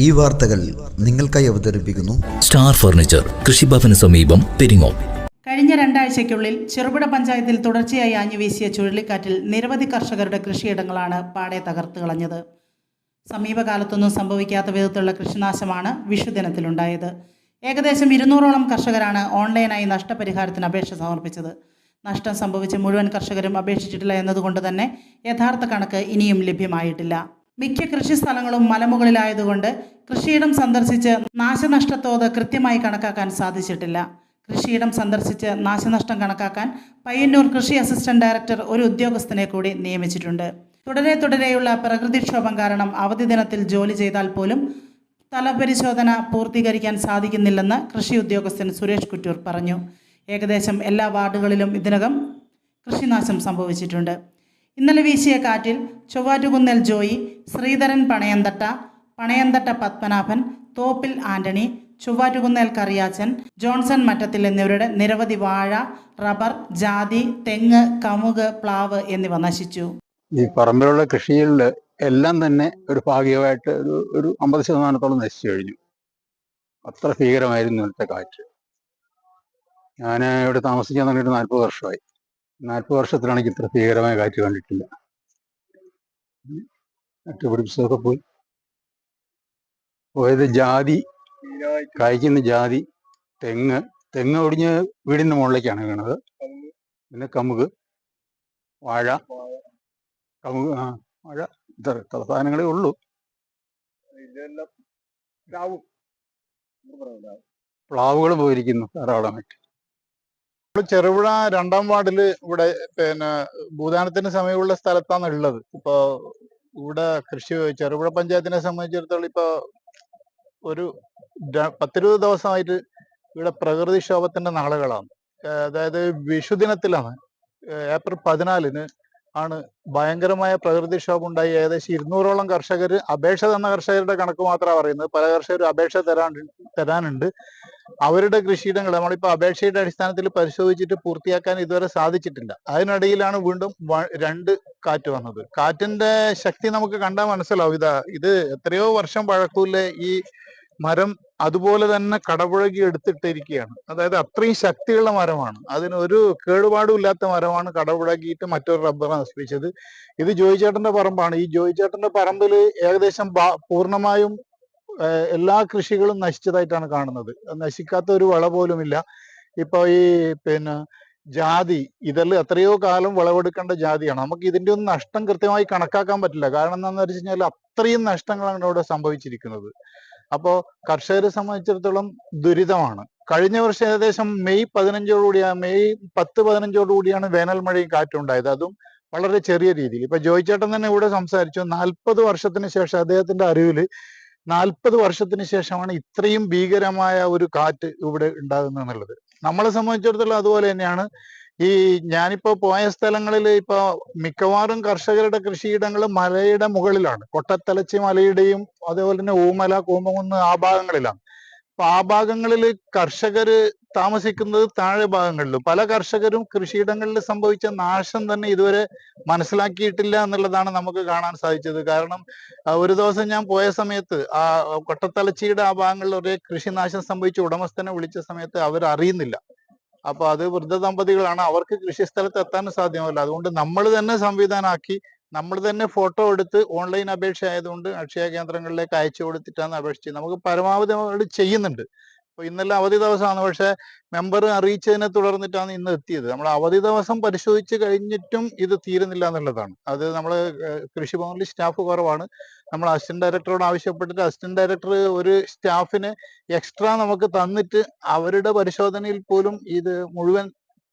ഈ വാർത്തകൾ നിങ്ങൾക്കായി അവതരിപ്പിക്കുന്നു സ്റ്റാർ ഫർണിച്ചർ, കൃഷിഭവന് സമീപം, പെരിങ്ങോം. കഴിഞ്ഞ രണ്ടാഴ്ചയ്ക്കുള്ളിൽ ചെറുപുഴ പഞ്ചായത്തിൽ തുടർച്ചയായി ആഞ്ഞുവീശിയ ചുഴലിക്കാറ്റിൽ നിരവധി കർഷകരുടെ കൃഷിയിടങ്ങളാണ് പാടെ തകർത്ത് കളഞ്ഞത്. സമീപകാലത്തൊന്നും സംഭവിക്കാത്ത വിധത്തിലുള്ള കൃഷിനാശമാണ് വിഷുദിനത്തിലുണ്ടായത്. ഏകദേശം 200ഓളം കർഷകരാണ് ഓൺലൈനായി നഷ്ടപരിഹാരത്തിന് അപേക്ഷ സമർപ്പിച്ചത്. നഷ്ടം സംഭവിച്ച മുഴുവൻ കർഷകരും അപേക്ഷിച്ചിട്ടില്ല എന്നതുകൊണ്ട് തന്നെ യഥാർത്ഥ കണക്ക് ഇനിയും ലഭ്യമായിട്ടില്ല. മിക്ക കൃഷിസ്ഥലങ്ങളും മലമുകളിലായതുകൊണ്ട് കൃഷിയിടം സന്ദർശിച്ച് നാശനഷ്ടത്തോത് കൃത്യമായി കണക്കാക്കാൻ സാധിച്ചിട്ടില്ല. കൃഷിയിടം സന്ദർശിച്ച് നാശനഷ്ടം കണക്കാക്കാൻ പയ്യന്നൂർ കൃഷി അസിസ്റ്റന്റ് ഡയറക്ടർ ഒരു ഉദ്യോഗസ്ഥനെ കൂടി നിയമിച്ചിട്ടുണ്ട്. തുടരെയുള്ള പ്രകൃതിക്ഷോഭം കാരണം അവധി ദിനത്തിൽ ജോലി ചെയ്താൽ പോലും സ്ഥലപരിശോധന പൂർത്തീകരിക്കാൻ സാധിക്കുന്നില്ലെന്ന് കൃഷി ഉദ്യോഗസ്ഥൻ സുരേഷ് കുറ്റൂർ പറഞ്ഞു. ഏകദേശം എല്ലാ വാർഡുകളിലും ഇതിനകം കൃഷിനാശം സംഭവിച്ചിട്ടുണ്ട്. ഇന്നലെ വീശിയ കാറ്റിൽ ചൊവ്വാറ്റുകുന്നേൽ ജോയി, ശ്രീധരൻ പണയന്തട്ട പത്മനാഭൻ, തോപ്പിൽ ആന്റണി, ചൊവ്വാറ്റുകുന്നേൽ കറിയാച്ചൻ, ജോൺസൺ മറ്റത്തിൽ എന്നിവരുടെ നിരവധി വാഴ, റബ്ബർ, ജാതി, തെങ്ങ്, കമുക്, പ്ലാവ് എന്നിവ നശിച്ചു. ഈ പറമ്പിലുള്ള കൃഷിയിൽ എല്ലാം തന്നെ ഒരു ഭാഗികമായിട്ട് ഒരു 50% നശിച്ചു കഴിഞ്ഞു. അത്ര ഭീകരമായിരുന്നു ഇന്നത്തെ കാറ്റ്. ഞാൻ ഇവിടെ താമസിക്കാൻ തുടങ്ങിയിട്ട് 40 വർഷമായി. 40 വർഷത്തിലാണെങ്കിൽ ഇത്ര ഭീകരമായ കാറ്റ് കണ്ടിട്ടില്ല. നട്ടുപിടിപ്പിച്ചതൊക്കെ പോയത് ജാതി, കായ്ക്കുന്ന ജാതി, തെങ്ങ് ഒടിഞ്ഞ് വീടിന്റെ മുകളിലേക്കാണ് വീണത്. പിന്നെ കമുക്, വാഴ, ഇത്ര സാധനങ്ങളേ ഉള്ളൂ. പ്ലാവുകൾ പോയിരിക്കുന്നു ധാരാളമായിട്ട്. ചെറുപുഴ 2-ാം വാർഡില് ഇവിടെ ഭൂദാനത്തിന് സമയമുള്ള സ്ഥലത്താണ് ഉള്ളത്. ഇപ്പൊ ഇവിടെ ചെറുപുഴ പഞ്ചായത്തിനെ സംബന്ധിച്ചിടത്തോളം ഇപ്പൊ ഒരു 10-20 ദിവസമായിട്ട് ഇവിടെ പ്രകൃതിക്ഷോഭത്തിന്റെ നാളുകളാണ്. അതായത് വിഷുദിനത്തിലാണ്, ഏപ്രിൽ 14-ന് ആണ് ഭയങ്കരമായ പ്രകൃതിക്ഷോഭം ഉണ്ടായി. ഏകദേശം 200ഓളം കർഷകർ അപേക്ഷ തന്ന കർഷകരുടെ കണക്ക് മാത്രമാണ് പറയുന്നത്. പല കർഷകരും അപേക്ഷ തരാനുണ്ട്. അവരുടെ കൃഷിയിടങ്ങൾ നമ്മളിപ്പോൾ അപേക്ഷയുടെ അടിസ്ഥാനത്തിൽ പരിശോധിച്ചിട്ട് പൂർത്തിയാക്കാൻ ഇതുവരെ സാധിച്ചിട്ടില്ല. അതിനിടയിലാണ് വീണ്ടും 2 കാറ്റ് വന്നത്. കാറ്റിന്റെ ശക്തി നമുക്ക് കണ്ടാൽ മനസ്സിലാവും. ഇത് എത്രയോ വർഷം പഴക്കൂല ഈ മരം അതുപോലെ തന്നെ കടപുഴകി എടുത്തിട്ടിരിക്കുകയാണ്. അതായത് അത്രയും ശക്തിയുള്ള മരമാണ്. അതിന് ഒരു കേടുപാടും ഇല്ലാത്ത മരമാണ് കടപുഴകിയിട്ട് മറ്റൊരു റബ്ബർ നശിപ്പിച്ചത്. ഇത് ജോയിച്ചേട്ടന്റെ പറമ്പാണ്. ഈ ജോയിച്ചേട്ടന്റെ പറമ്പിൽ ഏകദേശം പൂർണ്ണമായും എല്ലാ കൃഷികളും നശിച്ചതായിട്ടാണ് കാണുന്നത്. നശിക്കാത്ത ഒരു വിള പോലുമില്ല. ഇപ്പൊ ഈ ജാതി, ഇതെല്ലാം എത്രയോ കാലം വിളവെടുക്കേണ്ട ജാതിയാണ്. നമുക്ക് ഇതിന്റെ ഒന്നും നഷ്ടം കൃത്യമായി കണക്കാക്കാൻ പറ്റില്ല. കാരണം എന്താണെന്ന് വെച്ച് കഴിഞ്ഞാൽ അത്രയും നഷ്ടങ്ങളാണ് ഇവിടെ സംഭവിച്ചിരിക്കുന്നത്. അപ്പോ കർഷകരെ സംബന്ധിച്ചിടത്തോളം ദുരിതമാണ്. കഴിഞ്ഞ വർഷം ഏകദേശം മെയ് 10-15 വേനൽ മഴയും കാറ്റും ഉണ്ടായത്. അതും വളരെ ചെറിയ രീതിയിൽ. ഇപ്പൊ ജോയിച്ചേട്ടൻ തന്നെ ഇവിടെ സംസാരിച്ചു. 40 വർഷത്തിന് ശേഷം അദ്ദേഹത്തിന്റെ അറിവില് 40 വർഷത്തിന് ശേഷമാണ് ഇത്രയും ഭീകരമായ ഒരു കാറ്റ് ഇവിടെ ഉണ്ടാകുന്നത് എന്നുള്ളത്. നമ്മളെ സംബന്ധിച്ചിടത്തോളം അതുപോലെ തന്നെയാണ്. ഞാനിപ്പോ പോയ സ്ഥലങ്ങളിൽ ഇപ്പൊ മിക്കവാറും കർഷകരുടെ കൃഷിയിടങ്ങൾ മലയുടെ മുകളിലാണ്. കൊട്ടത്തലച്ചി മലയുടെയും അതേപോലെ തന്നെ ഊമല, കൂമ്പകുന്ന് ആ ഭാഗങ്ങളിലാണ്. അപ്പൊ ആ ഭാഗങ്ങളിൽ കർഷകര് താമസിക്കുന്നത് താഴെ ഭാഗങ്ങളിലും. പല കർഷകരും കൃഷിയിടങ്ങളിൽ സംഭവിച്ച നാശം തന്നെ ഇതുവരെ മനസ്സിലാക്കിയിട്ടില്ല എന്നുള്ളതാണ് നമുക്ക് കാണാൻ സാധിച്ചത്. കാരണം ഒരു ദിവസം ഞാൻ പോയ സമയത്ത് ആ കൊട്ടത്തലച്ചിയുടെ ആ ഭാഗങ്ങളിൽ ഒരു കൃഷിനാശം സംഭവിച്ച ഉടമസ്ഥനെ വിളിച്ച സമയത്ത് അവർ അറിയുന്നില്ല. അപ്പൊ അത് വൃദ്ധ ദമ്പതികളാണ്. അവർക്ക് കൃഷിസ്ഥലത്ത് എത്താൻ സാധ്യമല്ല. അതുകൊണ്ട് നമ്മൾ തന്നെ സംവിധാനമാക്കി, നമ്മൾ തന്നെ ഫോട്ടോ എടുത്ത്, ഓൺലൈൻ അപേക്ഷ ആയതുകൊണ്ട് അക്ഷയ കേന്ദ്രങ്ങളിലേക്ക് അയച്ചു കൊടുത്തിട്ടാണ് അപേക്ഷിച്ചത്. നമുക്ക് പരമാവധി നമ്മൾ ചെയ്യുന്നുണ്ട്. അപ്പൊ ഇന്നെല്ലാം അവധി ദിവസമാണ്. പക്ഷെ മെമ്പർ അറിയിച്ചതിനെ തുടർന്നിട്ടാണ് ഇന്ന് എത്തിയത്. നമ്മൾ അവധി ദിവസം പരിശോധിച്ച് കഴിഞ്ഞിട്ടും ഇത് തീരുന്നില്ല എന്നുള്ളതാണ്. അത് നമ്മൾ കൃഷിഭവനിൽ സ്റ്റാഫ് കുറവാണ്. നമ്മൾ അസിസ്റ്റന്റ് ഡയറക്ടറോട് ആവശ്യപ്പെട്ടിട്ട് അസിസ്റ്റന്റ് ഡയറക്ടർ ഒരു സ്റ്റാഫിനെ എക്സ്ട്രാ നമുക്ക് തന്നിട്ട് അവരുടെ പരിശോധനയിൽ പോലും ഇത് മുഴുവൻ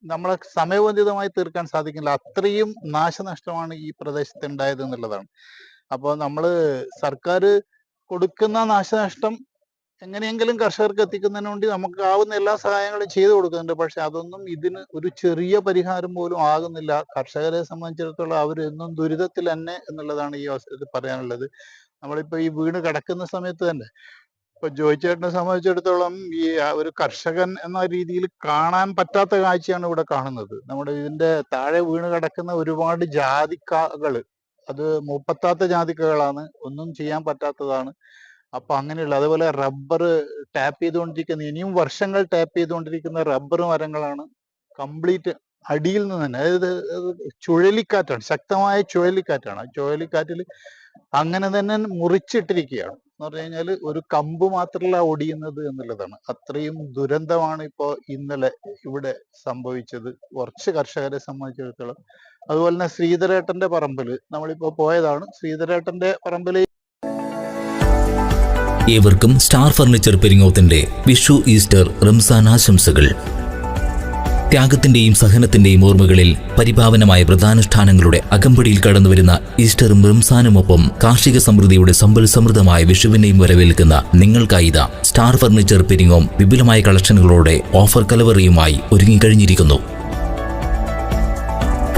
നമ്മളെ സമയബന്ധിതമായി തീർക്കാൻ സാധിക്കില്ല. അത്രയും നാശനഷ്ടമാണ് ഈ പ്രദേശത്ത് ഉണ്ടായത് എന്നുള്ളതാണ്. അപ്പോൾ സർക്കാർ കൊടുക്കുന്ന നാശനഷ്ടം എങ്ങനെയെങ്കിലും കർഷകർക്ക് എത്തിക്കുന്നതിന് വേണ്ടി നമുക്ക് ആവുന്ന എല്ലാ സഹായങ്ങളും ചെയ്തു കൊടുക്കുന്നുണ്ട്. പക്ഷെ അതൊന്നും ഇതിന് ഒരു ചെറിയ പരിഹാരം പോലും ആകുന്നില്ല. കർഷകരെ സംബന്ധിച്ചിടത്തോളം അവരെന്നും ദുരിതത്തിൽ തന്നെ എന്നുള്ളതാണ് ഈ അവസരത്തിൽ പറയാനുള്ളത്. നമ്മളിപ്പോ ഈ വീട് കിടക്കുന്ന സമയത്ത് തന്നെ ഇപ്പൊ ജോയിച്ചേട്ടനെ സംബന്ധിച്ചിടത്തോളം ഈ ഒരു കർഷകൻ എന്ന രീതിയിൽ കാണാൻ പറ്റാത്ത കാഴ്ചയാണ് ഇവിടെ കാണുന്നത്. നമ്മുടെ ഇതിന്റെ താഴെ വീണ് കിടക്കുന്ന ഒരുപാട് ജാതിക്കകള്, അത് മൂപ്പത്താത്ത ജാതിക്കകളാണ്, ഒന്നും ചെയ്യാൻ പറ്റാത്തതാണ്. അപ്പൊ അങ്ങനെയുള്ള അതേപോലെ റബ്ബർ ടാപ്പ് ചെയ്തുകൊണ്ടിരിക്കുന്ന ഇനിയും വർഷങ്ങൾ ടാപ്പ് ചെയ്തുകൊണ്ടിരിക്കുന്ന റബ്ബർ മരങ്ങളാണ് കംപ്ലീറ്റ് അടിയിൽ നിന്ന് തന്നെ. അതായത് അത് ചുഴലിക്കാറ്റാണ്, ശക്തമായ ചുഴലിക്കാറ്റാണ്. ആ ചുഴലിക്കാറ്റിൽ അങ്ങനെ തന്നെ മുറിച്ചിട്ടിരിക്കുകയാണ്. എന്ന് പറഞ്ഞു കഴിഞ്ഞാൽ ഒരു കമ്പ് മാത്രമല്ല ഒടിയുന്നത് എന്നുള്ളതാണ്. അത്രയും ദുരന്തമാണ് ഇപ്പോ ഇന്നലെ ഇവിടെ സംഭവിച്ചത് കുറച്ച് കർഷകരെ സംബന്ധിച്ചിടത്തോളം. അതുപോലെ തന്നെ ശ്രീധരേട്ടന്റെ പറമ്പില് നമ്മളിപ്പോ പോയതാണ്. ശ്രീധരേട്ടന്റെ പറമ്പില് ഏവർക്കും സ്റ്റാർ ഫർണിച്ചർ പെരിങ്ങോത്തിന്റെ വിഷു, ഈസ്റ്റർ, റംസാൻ ആശംസകൾ. ത്യാഗത്തിന്റെയും സഹനത്തിന്റെയും ഓർമ്മകളിൽ പരിപാവനമായ വ്രതാനുഷ്ഠാനങ്ങളുടെ അകമ്പടിയിൽ കടന്നുവരുന്ന ഈസ്റ്ററും റംസാനുമൊപ്പം കാർഷിക സമൃദ്ധിയുടെ സമ്പൽ സമൃദ്ധമായ വിഷുവിനെയും വരവേൽക്കുന്ന നിങ്ങൾക്കായിതാ സ്റ്റാർ ഫർണിച്ചർ പെരിങ്ങോം വിപുലമായ കളക്ഷനുകളോടെ ഓഫർ കലവറിയുമായി ഒരുങ്ങിക്കഴിഞ്ഞിരിക്കുന്നു.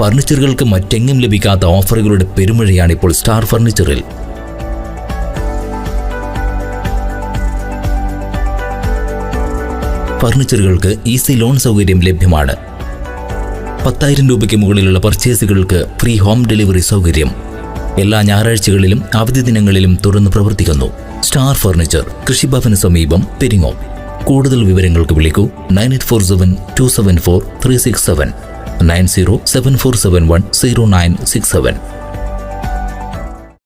ഫർണിച്ചറുകൾക്ക് മറ്റെങ്ങും ലഭിക്കാത്ത ഓഫറുകളുടെ പെരുമഴയാണിപ്പോൾ സ്റ്റാർ ഫർണിച്ചറിൽ. ഫർണിച്ചറുകൾക്ക് ഈസി ലോൺ സൗകര്യം ലഭ്യമാണ്. 10,000 രൂപയ്ക്ക് മുകളിലുള്ള പർച്ചേസുകൾക്ക് ഫ്രീ ഹോം ഡെലിവറി സൗകര്യം. എല്ലാ ഞായറാഴ്ചകളിലും അവധി ദിനങ്ങളിലും തുറന്ന് പ്രവർത്തിക്കുന്നു. സ്റ്റാർ ഫർണിച്ചർ, കൃഷിഭവന് സമീപം, പെരിങ്ങോം. കൂടുതൽ വിവരങ്ങൾക്ക് വിളിക്കൂ 9847274367 9074710967.